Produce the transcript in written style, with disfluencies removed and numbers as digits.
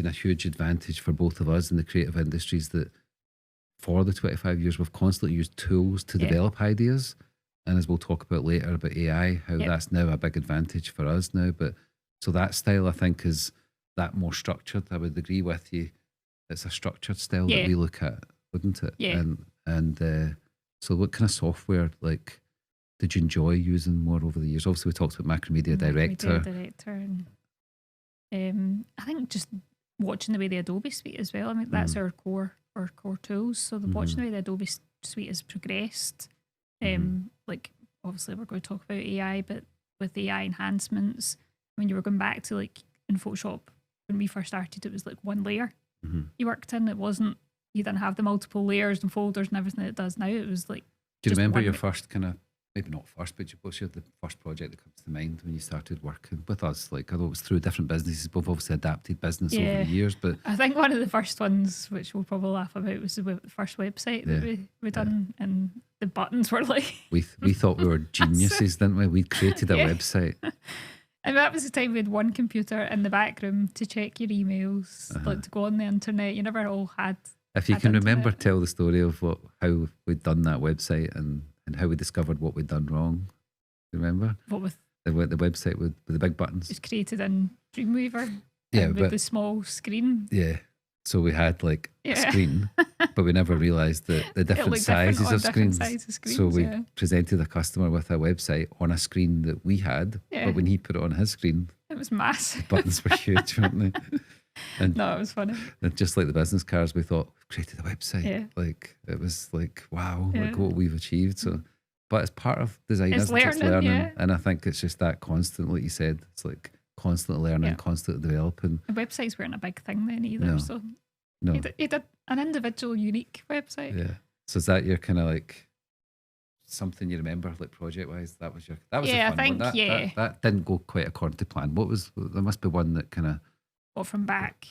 been a huge advantage for both of us in the creative industries that for the 25 years we've constantly used tools to Yeah. develop ideas. And as we'll talk about later about AI, how Yep. that's now a big advantage for us now. But so that style I think is that more structured. I would agree with you. It's a structured style that Yeah. we look at, wouldn't it? Yeah. And so what kind of software like did you enjoy using more over the years? Obviously we talked about Macromedia Director. Director, and I think just watching the way the Adobe suite as well. I mean, that's our core tools. So watching the way the Adobe suite has progressed. Like obviously we're going to talk about AI, but with AI enhancements, when you were going back to like in Photoshop when we first started, it was like one layer you worked in. It wasn't, you didn't have the multiple layers and folders and everything that it does now. It was like, Do you just remember one your first kind of, maybe not first, but what's the first project that comes to mind when you started working with us? Like, I know it was through different businesses, but we've obviously adapted business over Yeah. the years. But I think one of the first ones, which we'll probably laugh about, was the first website that we done, and the buttons were like, we thought we were geniuses, didn't we? We'd created a Yeah. website. and that was the time we had one computer in the back room to check your emails, like to go on the internet. You never all had. If you had can remember, internet. tell the story of how we'd done that website and how we discovered what we'd done wrong. You remember? What with The website with the big buttons. it was created in Dreamweaver. Yeah, with but the small screen. yeah. So we had like a Yeah. screen, but we never realised that the different looked different sizes on of different screens. sizes of So screens, we yeah. presented a customer with a website on a screen that we had, Yeah. but when he put it on his screen, It was massive. buttons were huge, weren't they? And, No, it was funny. and just like the business cards, we thought we've created a website. Yeah. Like it was like wow, Yeah. like what we've achieved. So, but it's part of design, It's isn't it? It's learning, learning, yeah. and I think it's just that constant, like you said, it's like constantly learning, Yeah. constantly developing. The websites weren't a big thing then either. No. So No, you did an individual, unique website. yeah. So is that your kind of like something you remember, like project wise? That was Yeah, the I fun one. think, That, yeah. that didn't go quite according to plan. What was there? Must be one that kind of What from back?